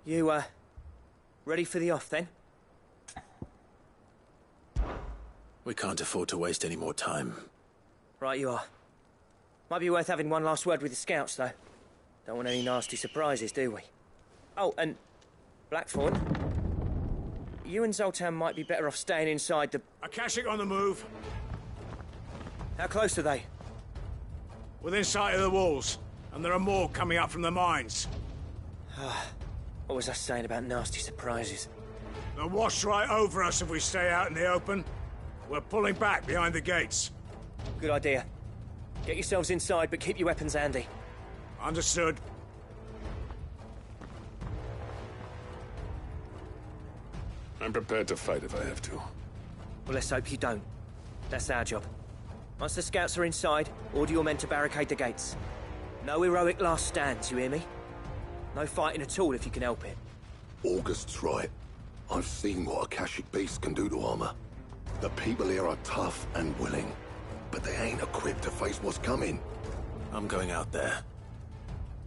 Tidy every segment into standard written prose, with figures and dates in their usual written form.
You, ready for the off, then? We can't afford to waste any more time. Right you are. Might be worth having one last word with the scouts, though. Don't want any nasty surprises, do we? Oh, and Blackthorn, you and Zoltan might be better off staying inside the... Akashic on the move. How close are they? Within sight of the walls. And there are more coming up from the mines. What was I saying about nasty surprises? They'll wash right over us if we stay out in the open. We're pulling back behind the gates. Good idea. Get yourselves inside, but keep your weapons handy. Understood. I'm prepared to fight if I have to. Well, let's hope you don't. That's our job. Once the scouts are inside, order your men to barricade the gates. No heroic last stands, you hear me? No fighting at all if you can help it. August's right. I've seen what Akashic beasts can do to armor. The people here are tough and willing, but they ain't equipped to face what's coming. I'm going out there.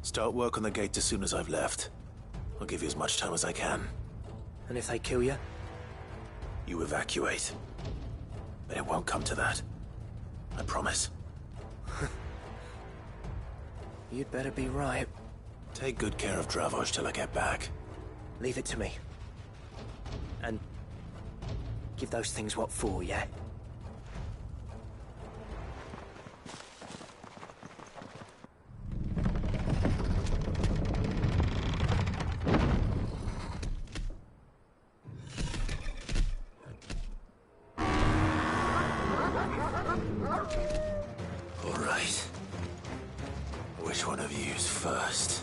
Start work on the gate as soon as I've left. I'll give you as much time as I can. And if they kill you? You evacuate. But it won't come to that. I promise. You'd better be right. Take good care of Dravoj till I get back. Leave it to me. And give those things what for, yeah? All right. Which one of you's first?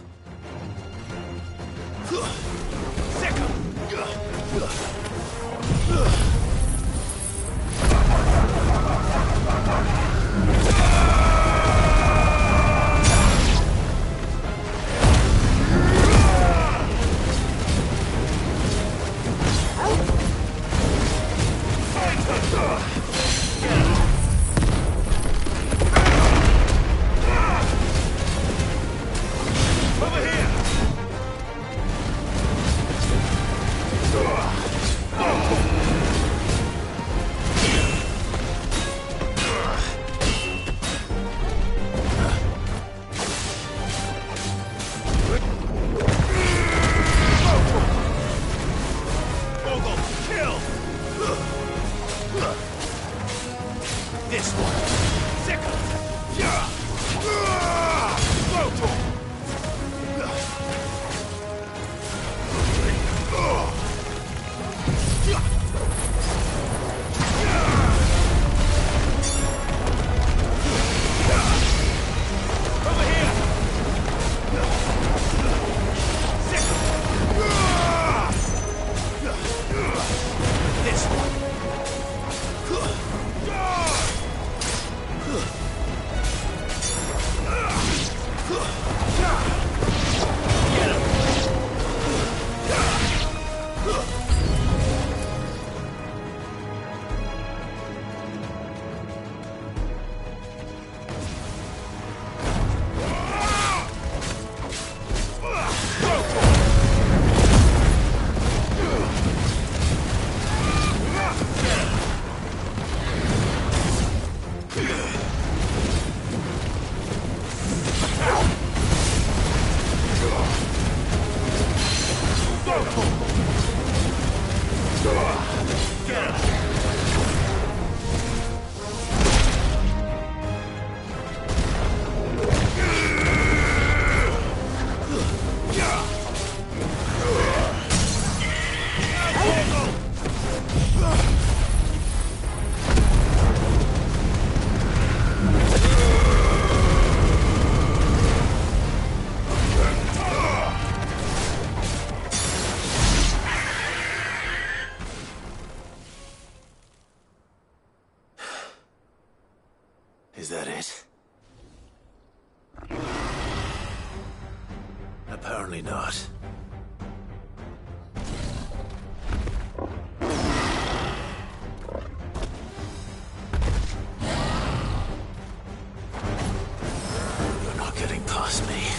Is that it? Apparently not. You're not getting past me.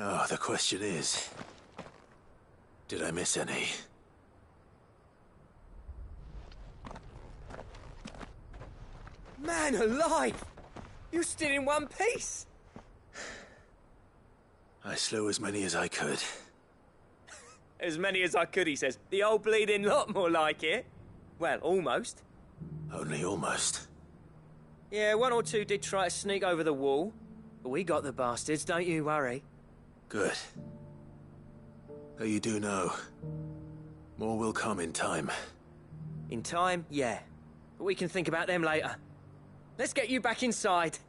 Now, the question is, did I miss any? Man alive! You're still in one piece! I slew as many as I could. As many as I could, he says. The old bleeding lot, more like it. Well, almost. Only almost. Yeah, one or two did try to sneak over the wall. But we got the bastards, don't you worry. Good. Though you do know, more will come in time. In time, yeah. But we can think about them later. Let's get you back inside.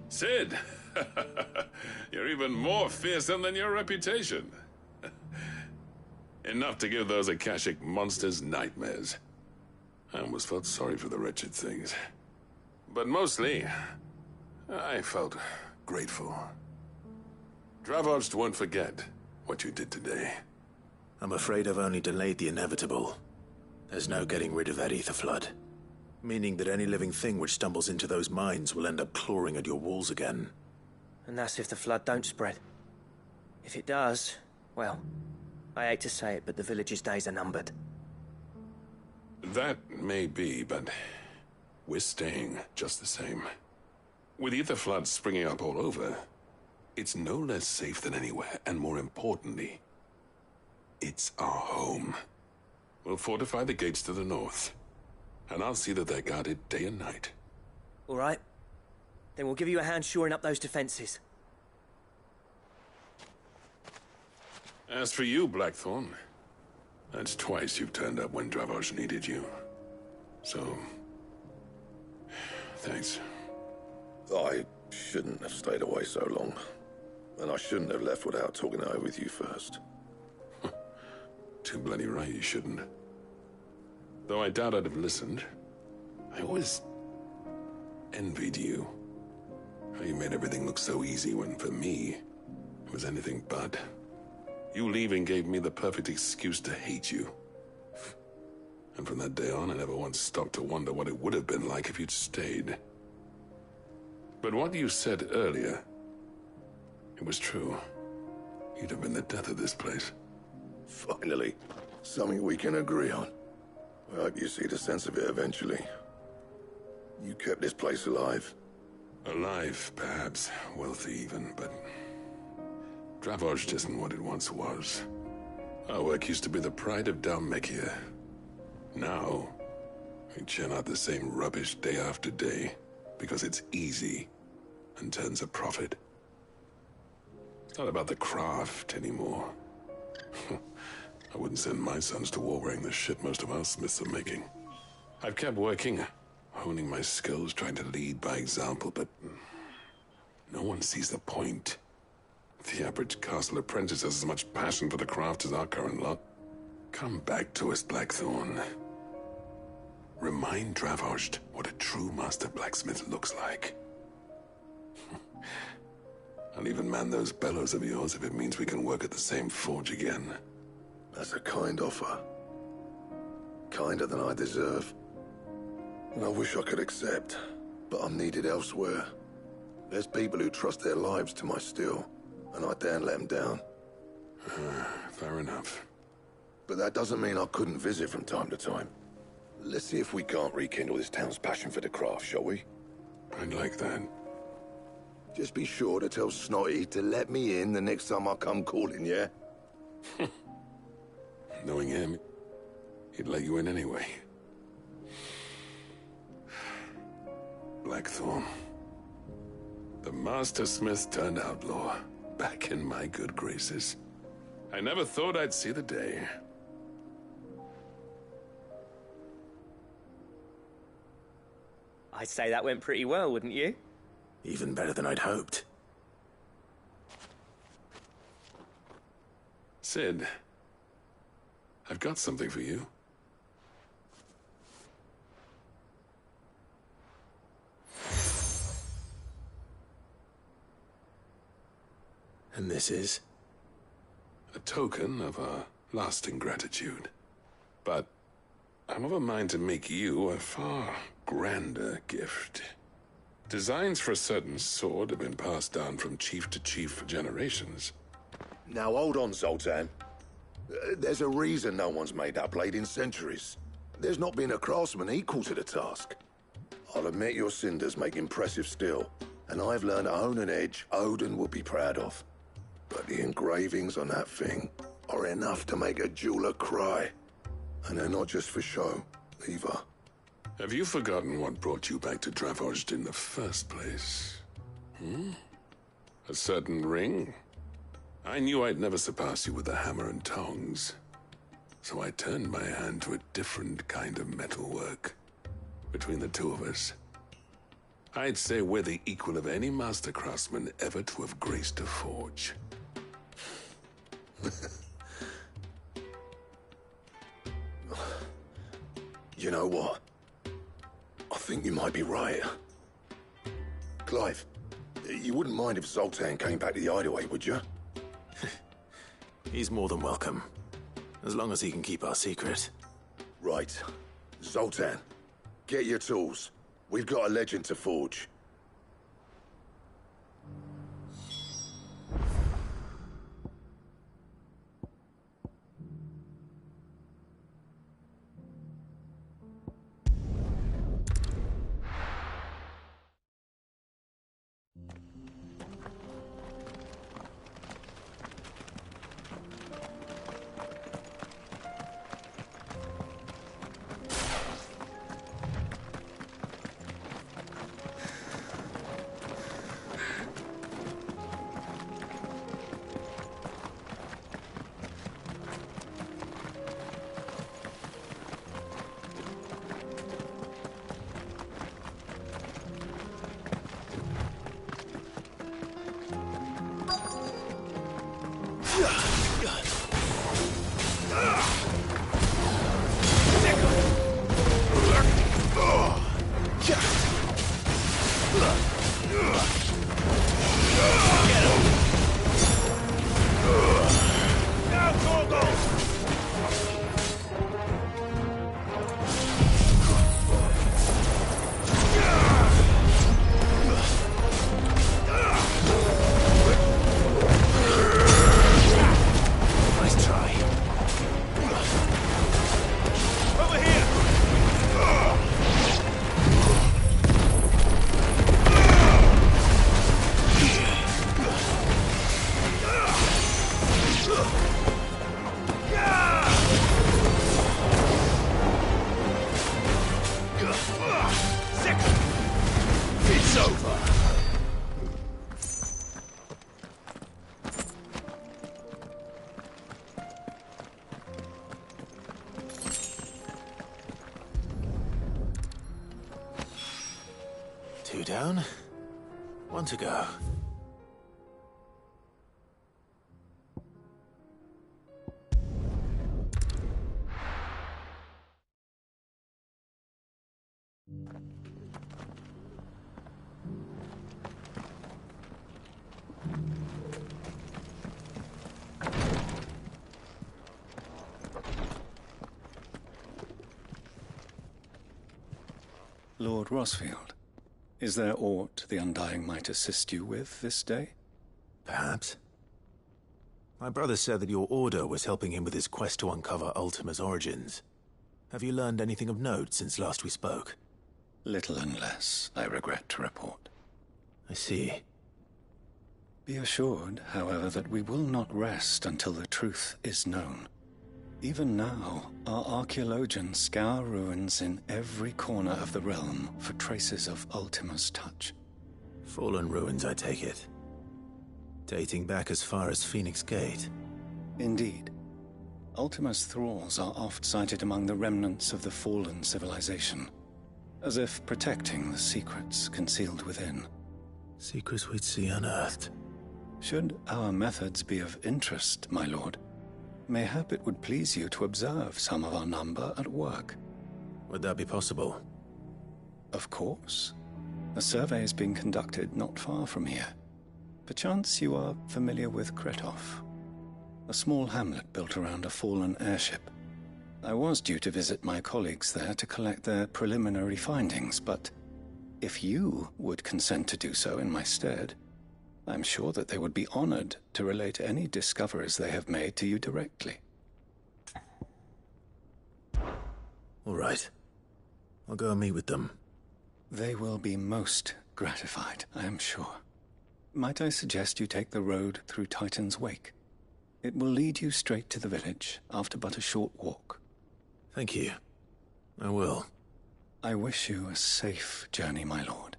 Sid! You're even more fearsome than your reputation. Enough to give those Akashic monsters nightmares. I almost felt sorry for the wretched things. But mostly, I felt grateful. Dravoged won't forget what you did today. I'm afraid I've only delayed the inevitable. There's no getting rid of that ether flood. Meaning that any living thing which stumbles into those mines will end up clawing at your walls again. And that's if the flood don't spread. If it does, well, I hate to say it, but the village's days are numbered. That may be, but we're staying just the same. With ether floods springing up all over, it's no less safe than anywhere, and more importantly, it's our home. We'll fortify the gates to the north, and I'll see that they're guarded day and night. All right. Then we'll give you a hand shoring up those defenses. As for you, Blackthorn, that's twice you've turned up when Dravos needed you. So, thanks. I shouldn't have stayed away so long. And I shouldn't have left without talking it over with you first. Too bloody right you shouldn't. Though I doubt I'd have listened. I always envied you. How you made everything look so easy when, for me, it was anything but. You leaving gave me the perfect excuse to hate you. And from that day on, I never once stopped to wonder what it would have been like if you'd stayed. But what you said earlier, it was true. You'd have been the death of this place. Finally, something we can agree on. I hope you see the sense of it eventually. You kept this place alive. Alive, perhaps. Wealthy even, but Dravos isn't what it once was. Our work used to be the pride of Dalmekia. Now, we churn out the same rubbish day after day because it's easy and turns a profit. It's not about the craft anymore. I wouldn't send my sons to war wearing the shit most of our smiths are making. I've kept working, honing my skills, trying to lead by example, but no one sees the point. The average castle apprentice has as much passion for the craft as our current lot. Come back to us, Blackthorn. Remind Dravosht what a true master blacksmith looks like. I'll even man those bellows of yours if it means we can work at the same forge again. That's a kind offer. Kinder than I deserve. And I wish I could accept, but I'm needed elsewhere. There's people who trust their lives to my steel, and I daren't let them down. Fair enough. But that doesn't mean I couldn't visit from time to time. Let's see if we can't rekindle this town's passion for the craft, shall we? I'd like that. Just be sure to tell Snotty to let me in the next time I come calling, yeah? Knowing him, he'd let you in anyway. Blackthorn. The Master Smith turned outlaw, back in my good graces. I never thought I'd see the day. I'd say that went pretty well, wouldn't you? Even better than I'd hoped. Sid, I've got something for you. And this is? A token of our lasting gratitude. But I'm of a mind to make you a far grander gift. Designs for a certain sword have been passed down from chief to chief for generations. Now hold on, Zoltan. There's a reason no one's made that blade in centuries. There's not been a craftsman equal to the task. I'll admit your cinders make impressive steel, and I've learned to own an edge Odin would be proud of. But the engravings on that thing are enough to make a jeweler cry. And they're not just for show, either. Have you forgotten what brought you back to Dravozd in the first place? A certain ring? I knew I'd never surpass you with the hammer and tongs. So I turned my hand to a different kind of metalwork. Between the two of us, I'd say we're the equal of any master craftsman ever to have graced a forge. You know what? I think you might be right. Clive, you wouldn't mind if Zoltan came back to the Hideaway, would you? He's more than welcome. As long as he can keep our secret. Right. Zoltan, get your tools. We've got a legend to forge. Two down, one to go. Lord Rosfield, is there aught the Undying might assist you with this day? Perhaps. My brother said that your order was helping him with his quest to uncover Ultima's origins. Have you learned anything of note since last we spoke? Little unless, I regret to report. I see. Be assured, however, that we will not rest until the truth is known. Even now, our archaeologians scour ruins in every corner of the realm for traces of Ultima's touch. Fallen ruins, I take it. Dating back as far as Phoenix Gate. Indeed. Ultima's thralls are oft sighted among the remnants of the fallen civilization, as if protecting the secrets concealed within. Secrets we'd see unearthed. Should our methods be of interest, my lord, mayhap it would please you to observe some of our number at work. Would that be possible? Of course. A survey is being conducted not far from here. Perchance you are familiar with Kretov, a small hamlet built around a fallen airship. I was due to visit my colleagues there to collect their preliminary findings, but if you would consent to do so in my stead, I'm sure that they would be honored to relate any discoveries they have made to you directly. All right. I'll go and meet with them. They will be most gratified, I am sure. Might I suggest you take the road through Titan's Wake? It will lead you straight to the village after but a short walk. Thank you. I will. I wish you a safe journey, my lord.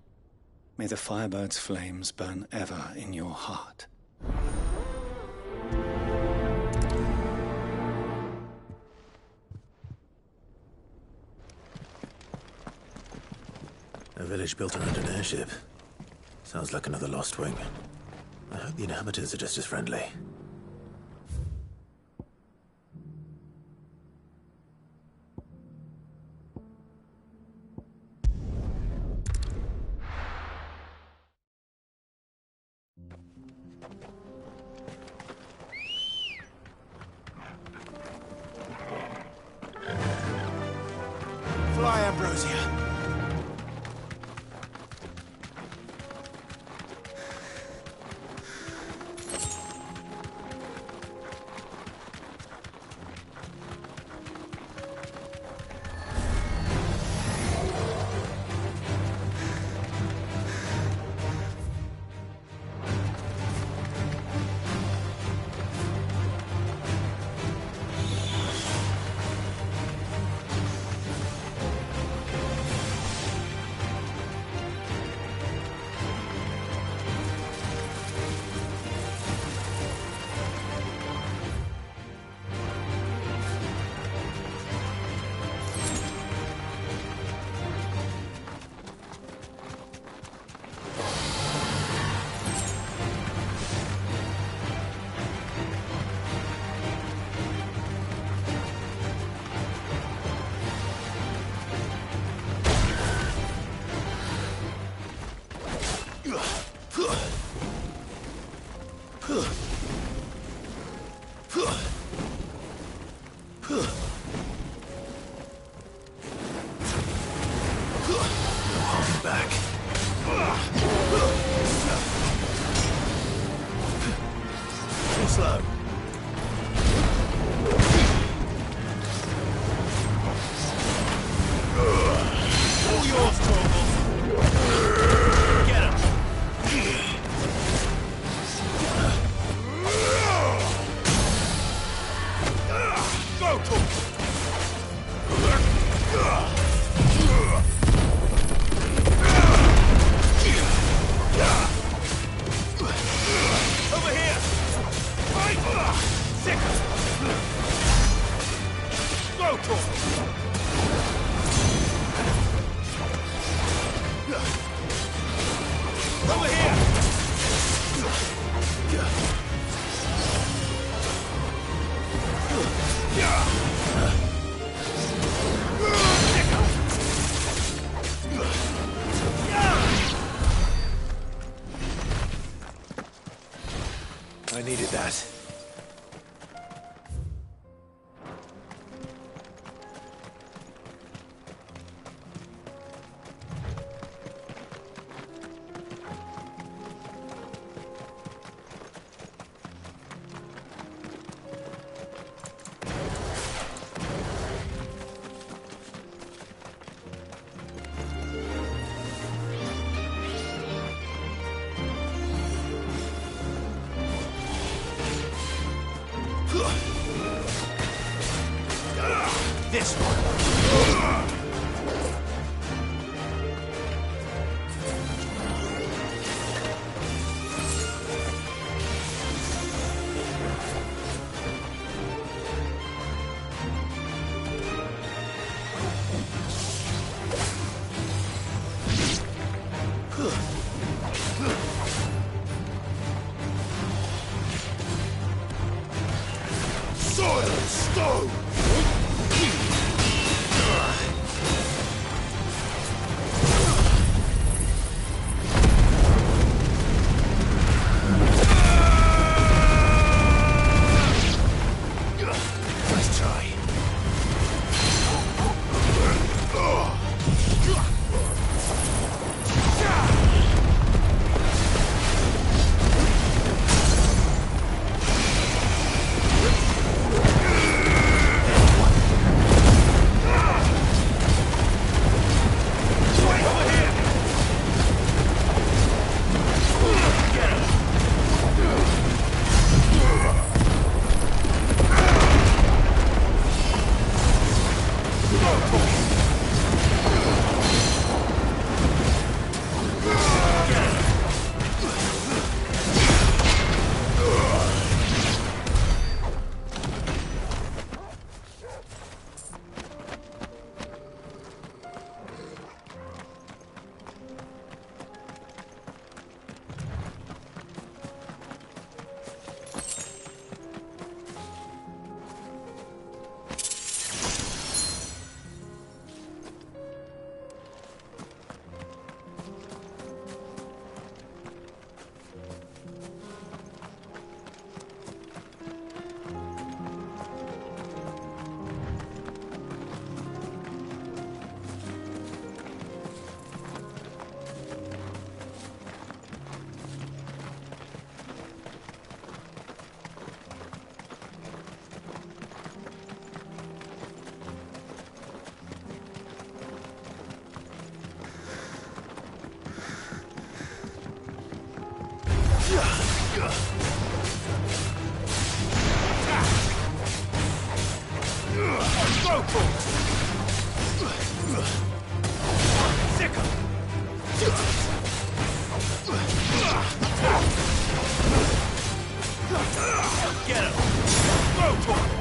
May the Firebird's flames burn ever in your heart. A village built around an airship. Sounds like another lost wing. I hope the inhabitants are just as friendly. Fly, Ambrosia. I needed that. This one. Soil and stone! Go for it! Sick him! Get him! Go for it!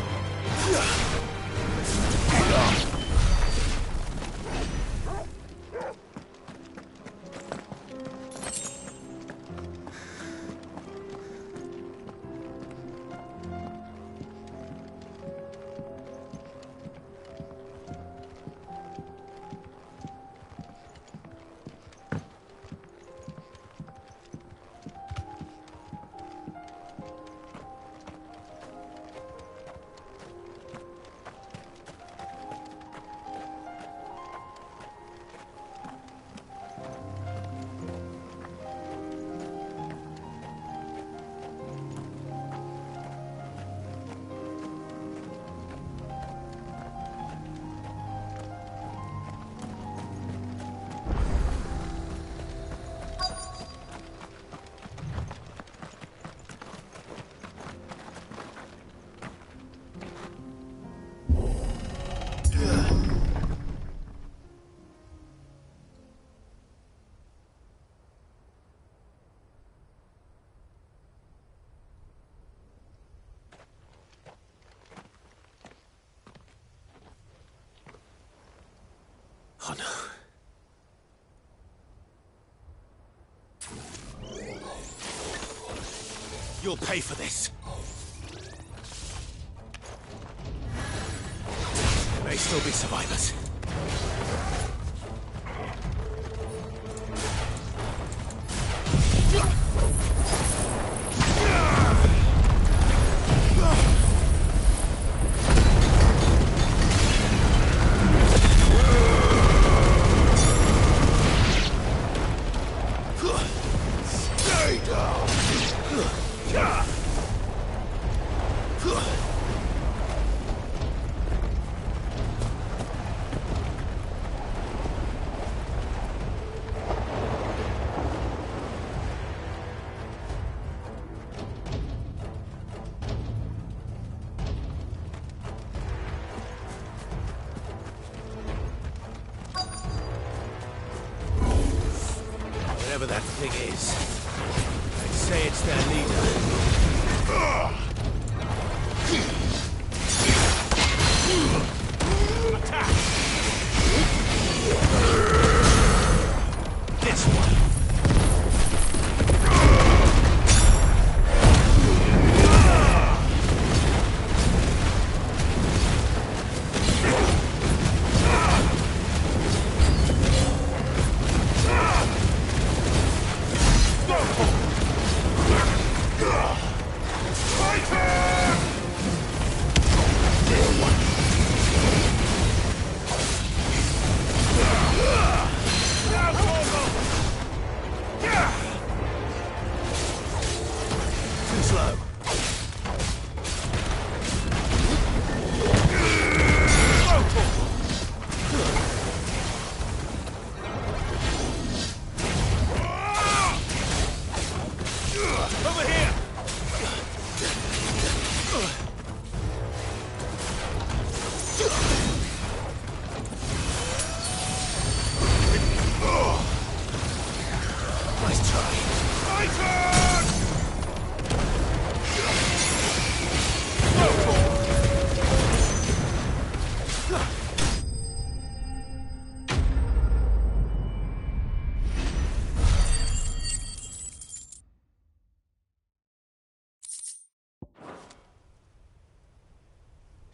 Oh no. You'll pay for this. There may still be survivors. Whatever that thing is, I'd say it's their leader. Attack! This one.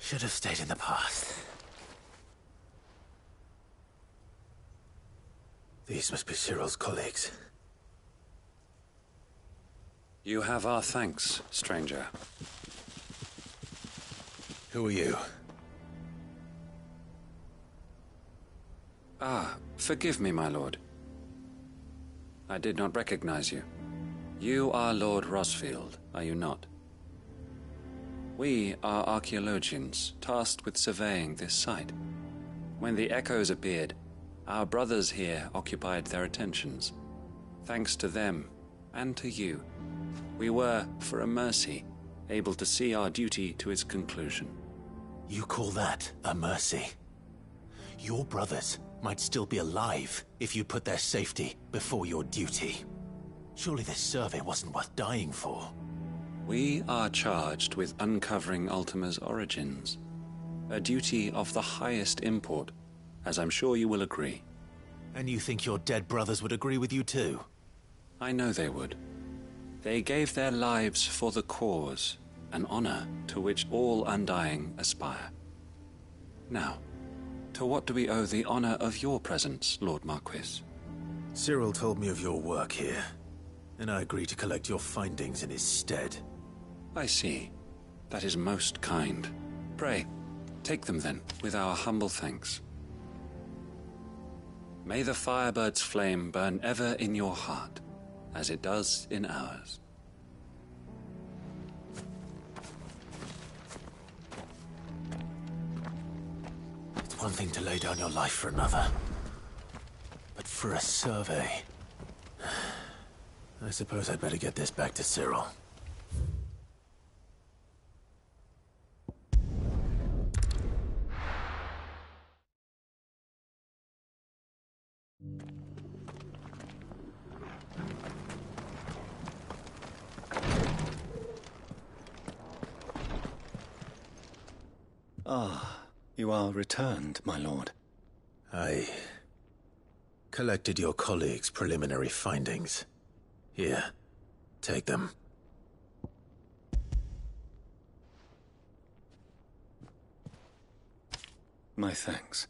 Should have stayed in the past. These must be Cyril's colleagues. You have our thanks, stranger. Who are you? Ah, forgive me, my lord. I did not recognize you. You are Lord Rosfield, are you not? We are archaeologians, tasked with surveying this site. When the echoes appeared, our brothers here occupied their attentions. Thanks to them, and to you, We were, for a mercy, able to see our duty to its conclusion. You call that a mercy? Your brothers might still be alive if you put their safety before your duty. Surely this survey wasn't worth dying for. We are charged with uncovering Ultima's origins. A duty of the highest import, as I'm sure you will agree. And you think your dead brothers would agree with you too? I know they would. They gave their lives for the cause, an honor to which all Undying aspire. Now, to what do we owe the honor of your presence, Lord Marquis? Cyril told me of your work here, and I agree to collect your findings in his stead. I see. That is most kind. Pray, take them then, with our humble thanks. May the Firebird's flame burn ever in your heart, as it does in ours. It's one thing to lay down your life for another, but for a survey... I suppose I'd better get this back to Cyril. Ah, you are returned, my lord. I collected your colleagues' preliminary findings. Here, take them. My thanks.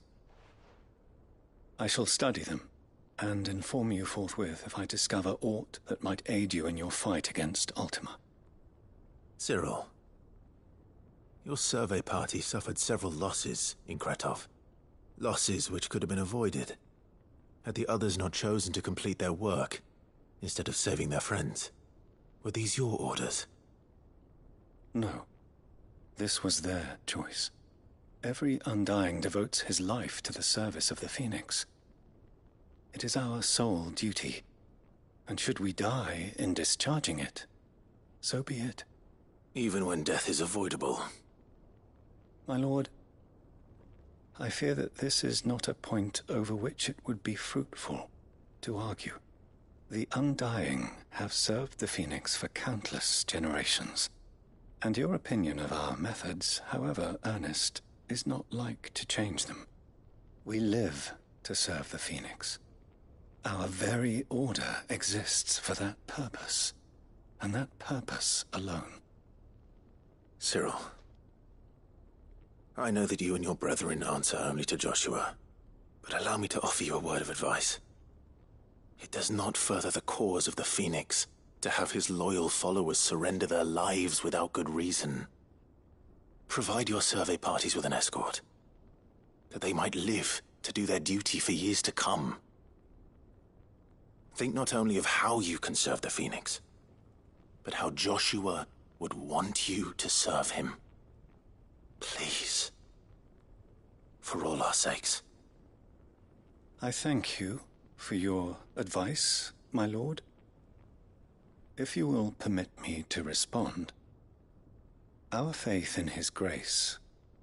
I shall study them, and inform you forthwith if I discover aught that might aid you in your fight against Ultima. Cyril, your survey party suffered several losses in Kratov. Losses which could have been avoided, had the others not chosen to complete their work, instead of saving their friends. Were these your orders? No. This was their choice. Every Undying devotes his life to the service of the Phoenix. It is our sole duty, and should we die in discharging it, so be it. Even when death is avoidable. My lord, I fear that this is not a point over which it would be fruitful to argue. The Undying have served the Phoenix for countless generations, and your opinion of our methods, however earnest, is not like to change them. We live to serve the Phoenix. Our very order exists for that purpose, and that purpose alone. Cyril, I know that you and your brethren answer only to Joshua, but allow me to offer you a word of advice. It does not further the cause of the Phoenix to have his loyal followers surrender their lives without good reason. Provide your survey parties with an escort, that they might live to do their duty for years to come. Think not only of how you can serve the Phoenix, but how Joshua would want you to serve him. Please. For all our sakes. I thank you for your advice, my lord. If you will permit me to respond, our faith in his grace,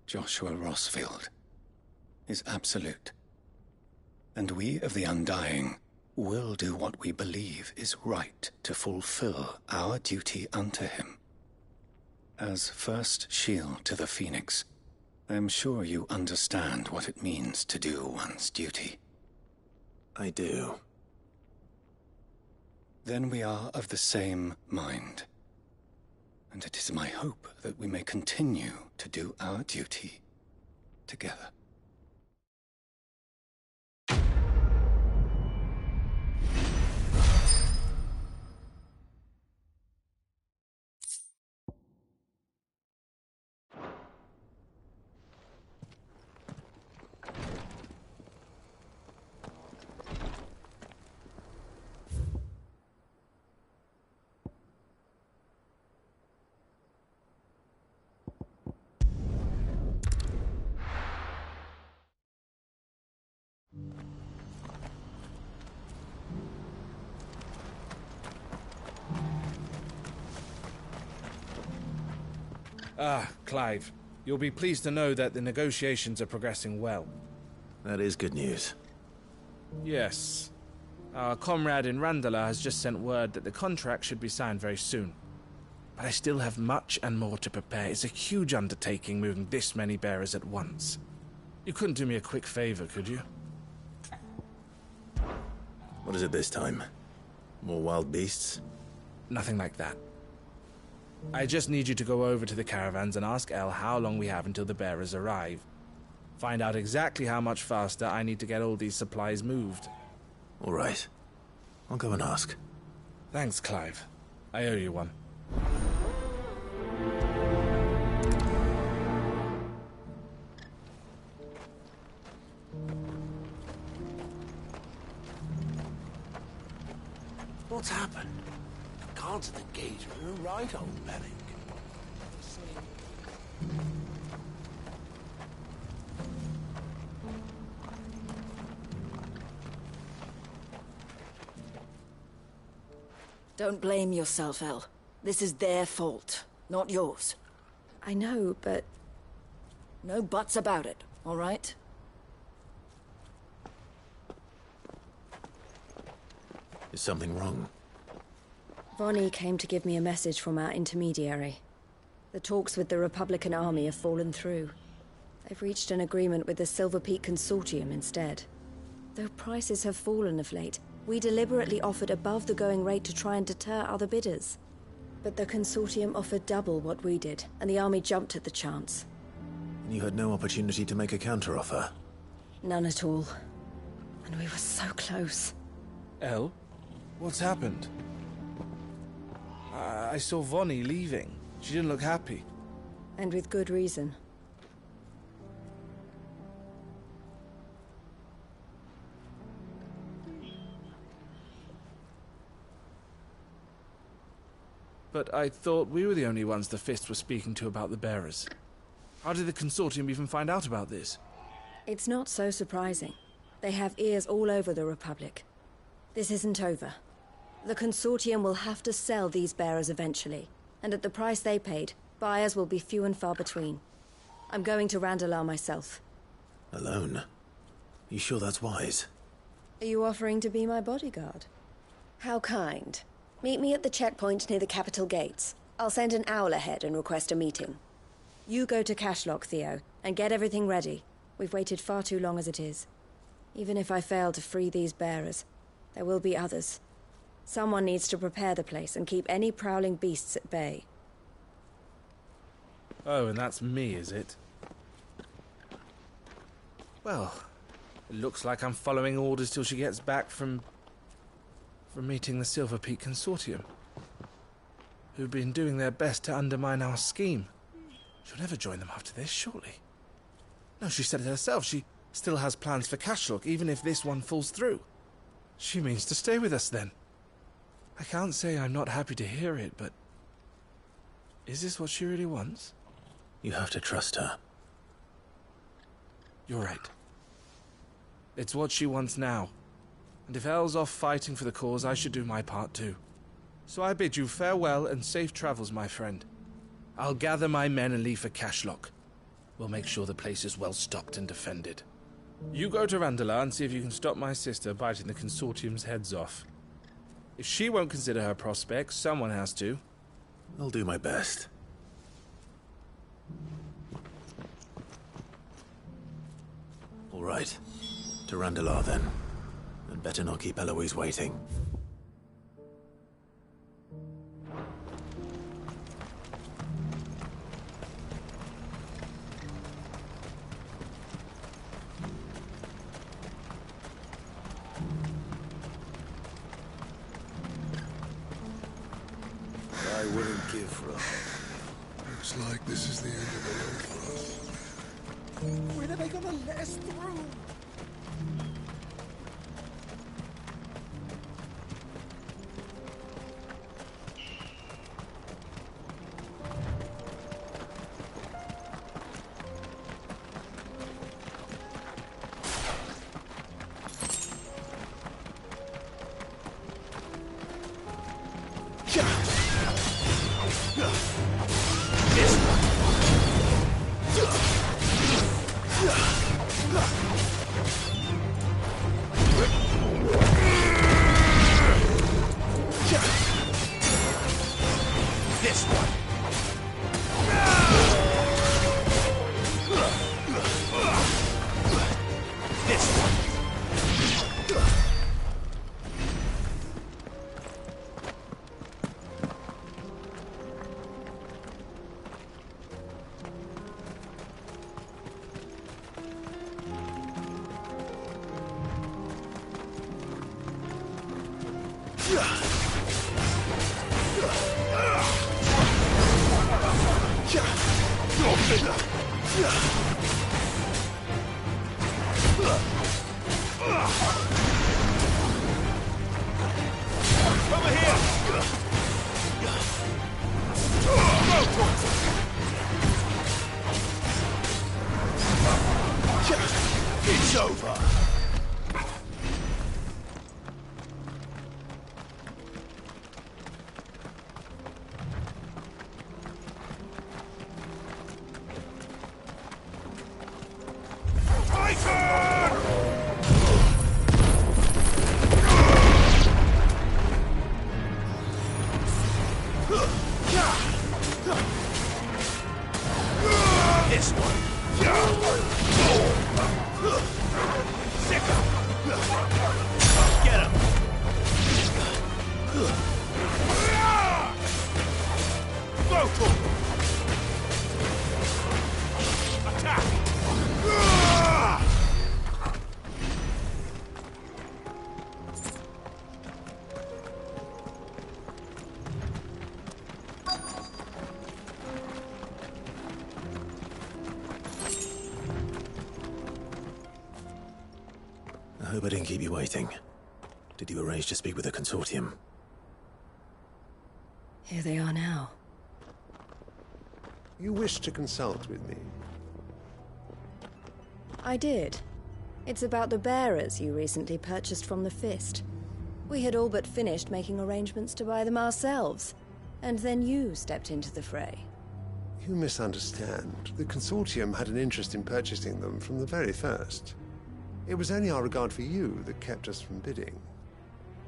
Joshua Rosfield, is absolute. And we of the Undying will do what we believe is right to fulfill our duty unto him. As first shield to the Phoenix, I am sure you understand what it means to do one's duty. I do. Then we are of the same mind. And it is my hope that we may continue to do our duty together. Clive. You'll be pleased to know that the negotiations are progressing well. That is good news. Yes. Our comrade in Randala has just sent word that the contract should be signed very soon. But I still have much and more to prepare. It's a huge undertaking moving this many bearers at once. You couldn't do me a quick favor, could you? What is it this time? More wild beasts? Nothing like that. I just need you to go over to the caravans and ask El how long we have until the bearers arrive. Find out exactly how much faster I need to get all these supplies moved. All right. I'll go and ask. Thanks, Clive. I owe you one. What's happened? Cards at the gate are right, old Bellic. Don't blame yourself, El. This is their fault, not yours. I know, but... No buts about it, all right? Is something wrong? Vonnie came to give me a message from our intermediary. The talks with the Republican army have fallen through. They've reached an agreement with the Silver Peak Consortium instead. Though prices have fallen of late, we deliberately offered above the going rate to try and deter other bidders. But the Consortium offered double what we did, and the army jumped at the chance. And you had no opportunity to make a counteroffer? None at all. And we were so close. El? What's happened? I saw Vonnie leaving. She didn't look happy. And with good reason. But I thought we were the only ones the Fist were speaking to about the bearers. How did the Consortium even find out about this? It's not so surprising. They have ears all over the Republic. This isn't over. The Consortium will have to sell these bearers eventually, and at the price they paid, buyers will be few and far between. I'm going to Randalar myself. Alone? You sure that's wise? Are you offering to be my bodyguard? How kind. Meet me at the checkpoint near the capital gates. I'll send an owl ahead and request a meeting. You go to Cashlock, Theo, and get everything ready. We've waited far too long as it is. Even if I fail to free these bearers, there will be others. Someone needs to prepare the place and keep any prowling beasts at bay. Oh, and that's me, is it? Well, it looks like I'm following orders till she gets back from meeting the Silver Peak Consortium, who've been doing their best to undermine our scheme. She'll never join them after this, surely. No, she said it herself. She still has plans for Cashlock, even if this one falls through. She means to stay with us, then. I can't say I'm not happy to hear it, but... is this what she really wants? You have to trust her. You're right. It's what she wants now. And if Elle's off fighting for the cause, I should do my part too. So I bid you farewell and safe travels, my friend. I'll gather my men and leave for Cashlock. We'll make sure the place is well stocked and defended. You go to Randalar and see if you can stop my sister biting the Consortium's heads off. If she won't consider her prospects, someone has to. I'll do my best. All right. To Randalar, then. And better not keep Eloise waiting. I wouldn't give for a hug. Looks like this is the end of the road for us. When are they gonna let us through? This one. Get him. Vocal. Attack. I hope I didn't keep you waiting. Did you arrange to speak with the Consortium? Here they are now. You wish to consult with me? I did. It's about the bearers you recently purchased from the Fist. We had all but finished making arrangements to buy them ourselves, and then you stepped into the fray. You misunderstand. The Consortium had an interest in purchasing them from the very first. It was only our regard for you that kept us from bidding.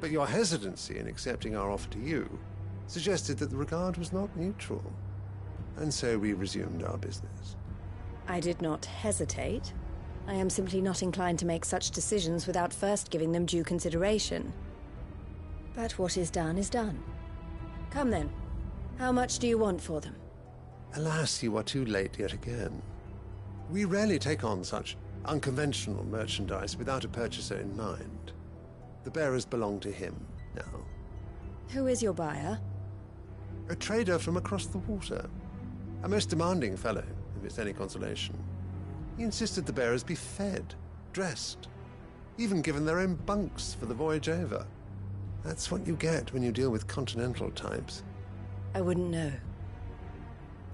But your hesitancy in accepting our offer to you suggested that the regard was not mutual. And so we resumed our business. I did not hesitate. I am simply not inclined to make such decisions without first giving them due consideration. But what is done is done. Come then. How much do you want for them? Alas, you are too late yet again. We rarely take on such unconventional merchandise without a purchaser in mind. The bearers belong to him now. Who is your buyer? A trader from across the water. A most demanding fellow, if it's any consolation. He insisted the bearers be fed, dressed, even given their own bunks for the voyage over. That's what you get when you deal with continental types. I wouldn't know.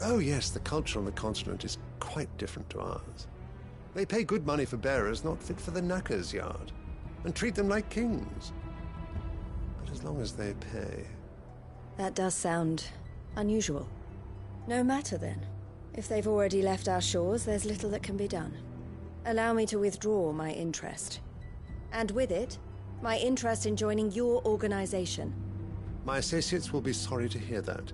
Oh yes, the culture on the continent is quite different to ours. They pay good money for bearers not fit for the knacker's yard, and treat them like kings. But as long as they pay... That does sound unusual. No matter then. If they've already left our shores, there's little that can be done. Allow me to withdraw my interest. And with it, my interest in joining your organization. My associates will be sorry to hear that.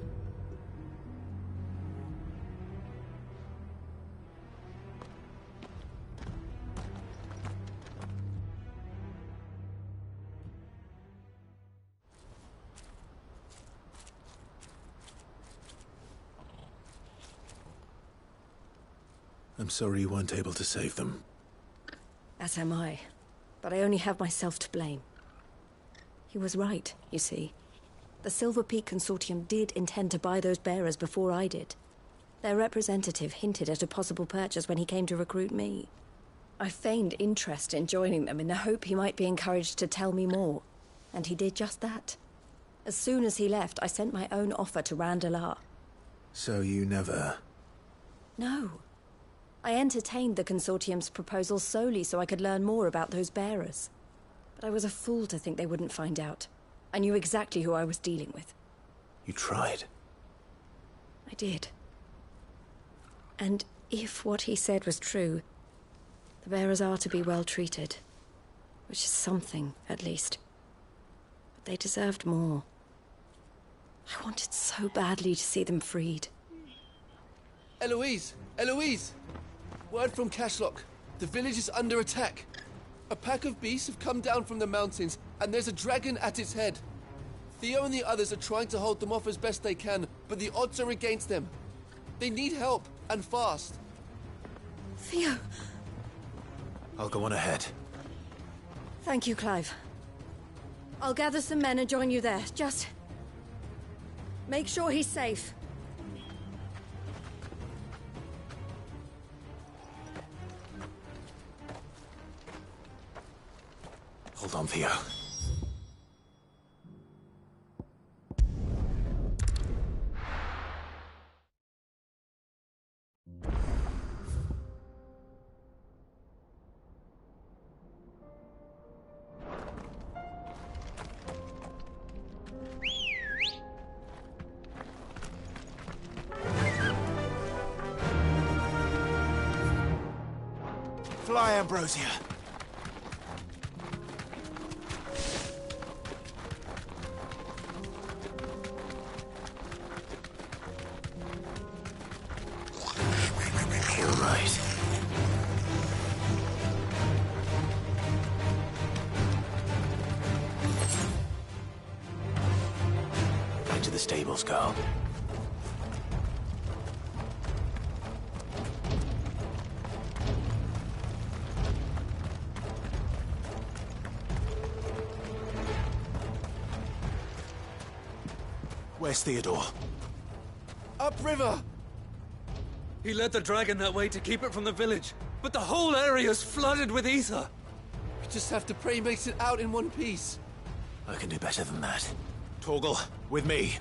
I'm sorry you weren't able to save them. As am I. But I only have myself to blame. He was right, you see. The Silver Peak Consortium did intend to buy those bearers before I did. Their representative hinted at a possible purchase when he came to recruit me. I feigned interest in joining them in the hope he might be encouraged to tell me more. And he did just that. As soon as he left, I sent my own offer to Randalar. So you never... No. I entertained the Consortium's proposal solely so I could learn more about those bearers. But I was a fool to think they wouldn't find out. I knew exactly who I was dealing with. You tried. I did. And if what he said was true, the bearers are to be well treated. Which is something, at least. But they deserved more. I wanted so badly to see them freed. Eloise! Eloise! Word from Cashlock. The village is under attack. A pack of beasts have come down from the mountains, and there's a dragon at its head. Theo and the others are trying to hold them off as best they can, but the odds are against them. They need help, and fast. Theo! I'll go on ahead. Thank you, Clive. I'll gather some men and join you there. Just... make sure he's safe. Hold on, Theo. Fly, Ambrosia. stables, girl. Where's Theodore? Upriver! He led the dragon that way to keep it from the village, but the whole area's flooded with ether. We just have to pray he makes it out in one piece. I can do better than that. Torgal, with me.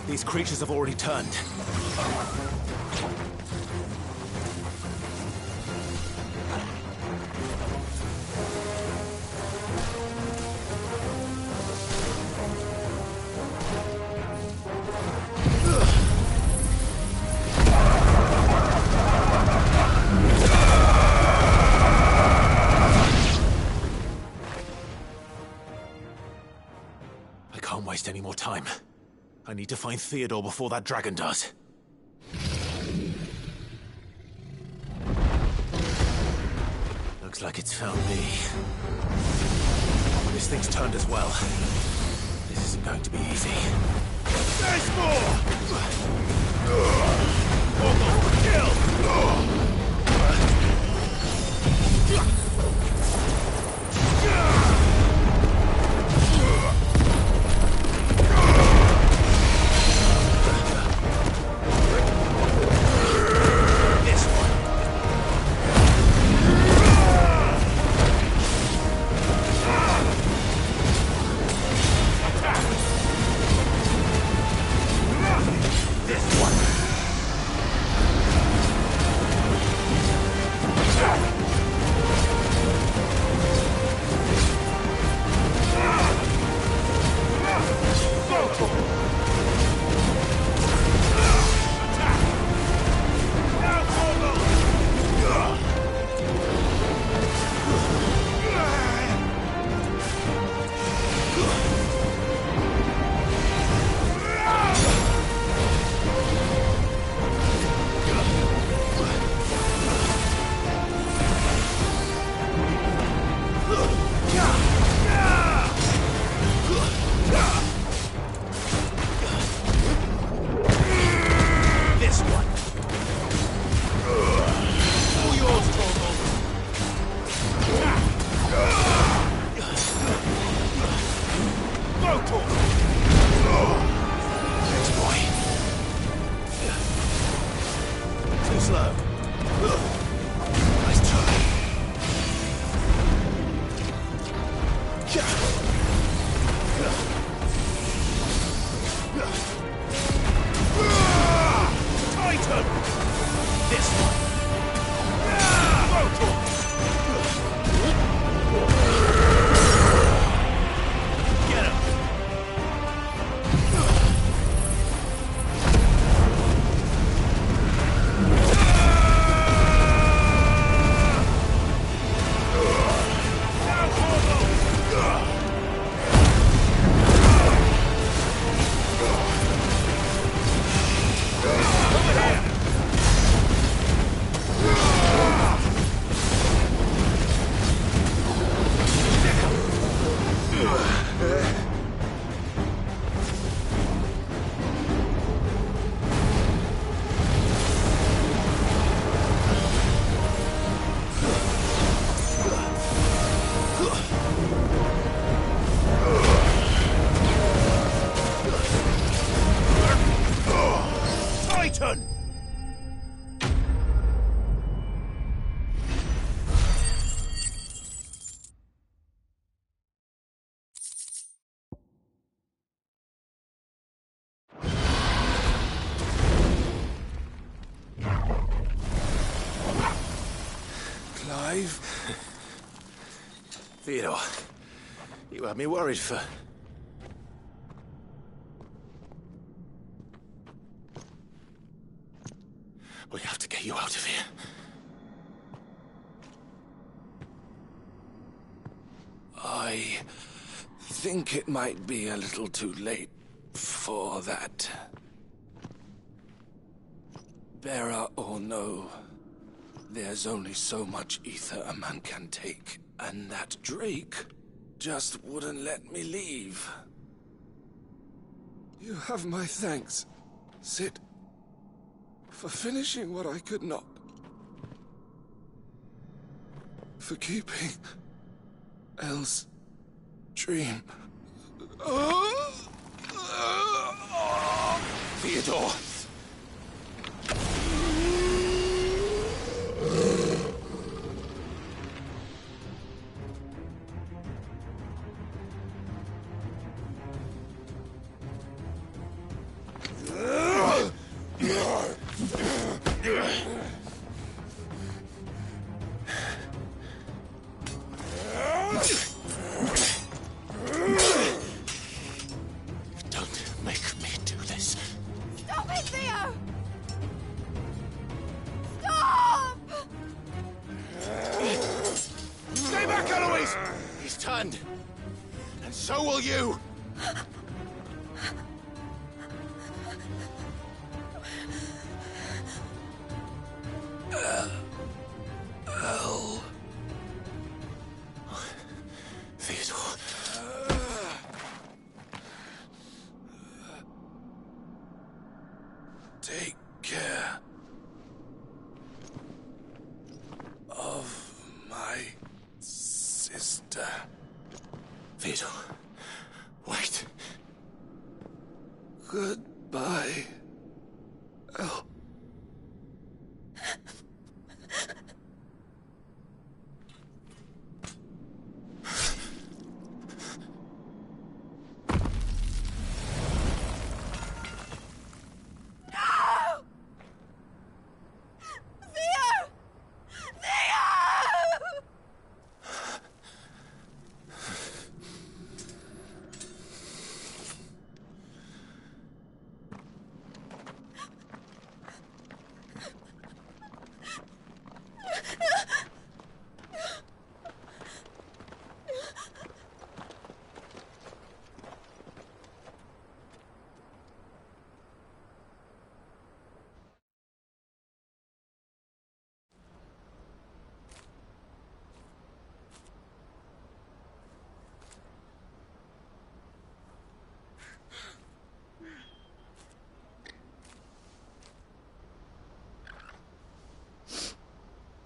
These creatures have already turned. I can't waste any more time. I need to find Theodore before that dragon does. Looks like it's found me. This thing's turned as well. This isn't going to be easy. There's more! Kill! Clive? Theodore, you had me worried for... We have to get you out of here. I think it might be a little too late for that. Bearer or no, there's only so much ether a man can take, and that Drake just wouldn't let me leave. You have my thanks, Sid, for finishing what I could not. For keeping Elle's dream. Theodore! Don't make me do this. Stop it, Theo! Stop! Stay back, Eloise! He's turned. And so will you! Elle. Theodore. Take care of my sister. Theodore, wait. Goodbye, Elle.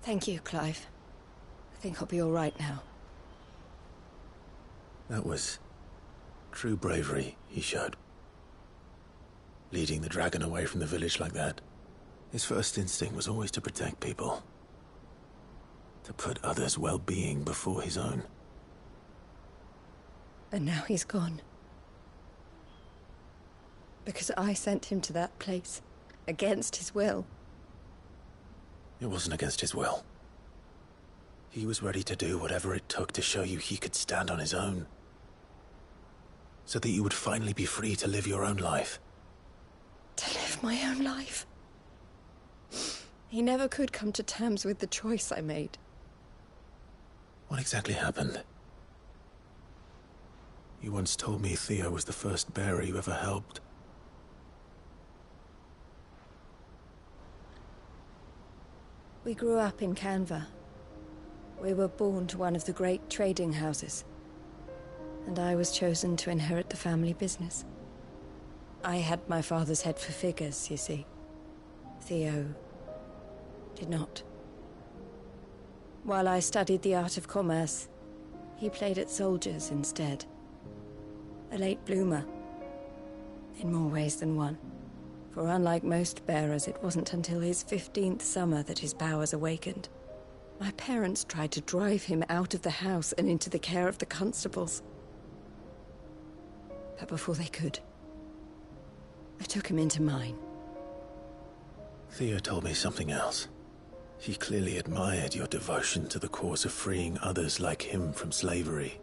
Thank you, Clive. I think I'll be all right now. That was true bravery he showed. Leading the dragon away from the village like that. His first instinct was always to protect people. To put others' well-being before his own. And now he's gone. Because I sent him to that place, against his will. It wasn't against his will. He was ready to do whatever it took to show you he could stand on his own. So that you would finally be free to live your own life. To live my own life? He never could come to terms with the choice I made. What exactly happened? You once told me Theo was the first bearer you ever helped. We grew up in Canva. We were born to one of the great trading houses. And I was chosen to inherit the family business. I had my father's head for figures, you see. Theo did not. While I studied the art of commerce, he played at soldiers instead. A late bloomer, in more ways than one. For unlike most bearers, it wasn't until his 15th summer that his powers awakened. My parents tried to drive him out of the house and into the care of the constables. But before they could, I took him into mine. Theo told me something else. He clearly admired your devotion to the cause of freeing others like him from slavery.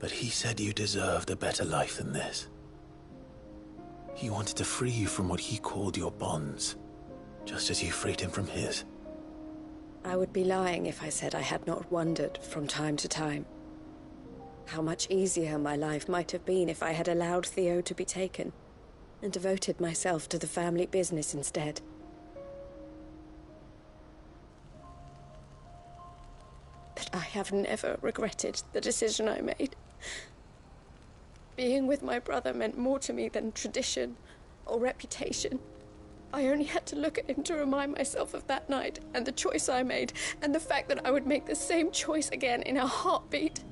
But he said you deserved a better life than this. He wanted to free you from what he called your bonds, just as you freed him from his. I would be lying if I said I had not wondered from time to time how much easier my life might have been if I had allowed Theo to be taken and devoted myself to the family business instead. But I have never regretted the decision I made. Being with my brother meant more to me than tradition or reputation. I only had to look at him to remind myself of that night and the choice I made and the fact that I would make the same choice again in a heartbeat.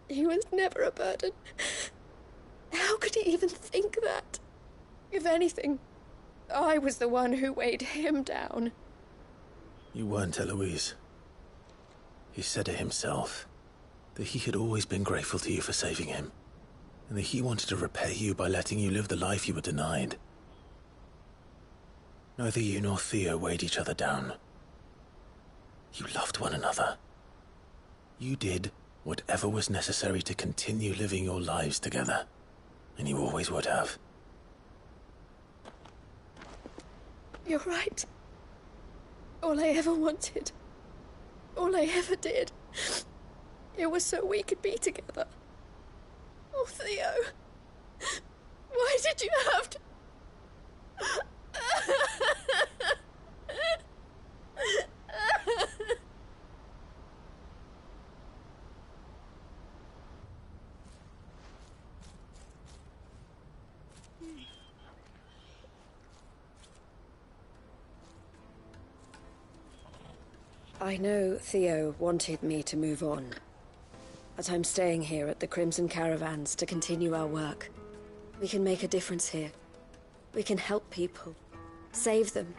He was never a burden. How could he even think that? If anything, I was the one who weighed him down. You weren't, Eloise. He said it himself, that he had always been grateful to you for saving him, and that he wanted to repay you by letting you live the life you were denied. Neither you nor Theo weighed each other down. You loved one another. You did whatever was necessary to continue living your lives together, and you always would have. You're right. All I ever wanted, all I ever did, it was so we could be together. Oh, Theo, why did you have to... I know Theo wanted me to move on, but I'm staying here at the Crimson Caravans to continue our work. We can make a difference here. We can help people, save them.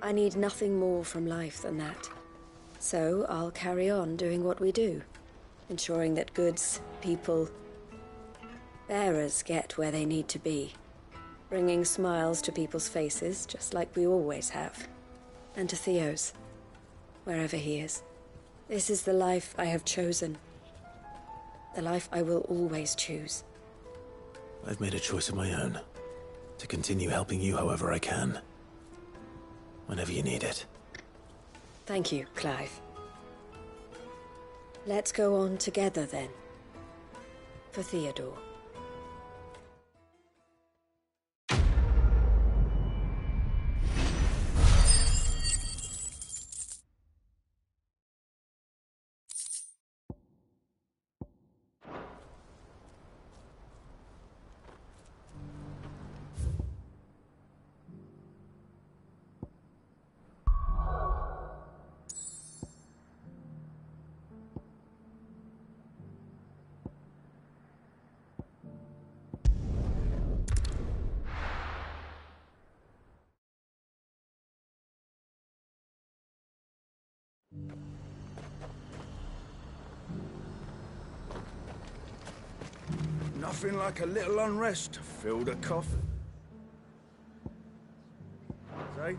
I need nothing more from life than that. So I'll carry on doing what we do, ensuring that goods, people, bearers get where they need to be, bringing smiles to people's faces just like we always have, and to Theo's. Wherever he is. This is the life I have chosen. The life I will always choose. I've made a choice of my own, to continue helping you however I can. Whenever you need it. Thank you, Clive. Let's go on together then. For Theodore. Nothing like a little unrest to fill the coffin. Say?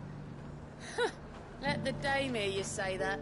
Let the dame hear you say that.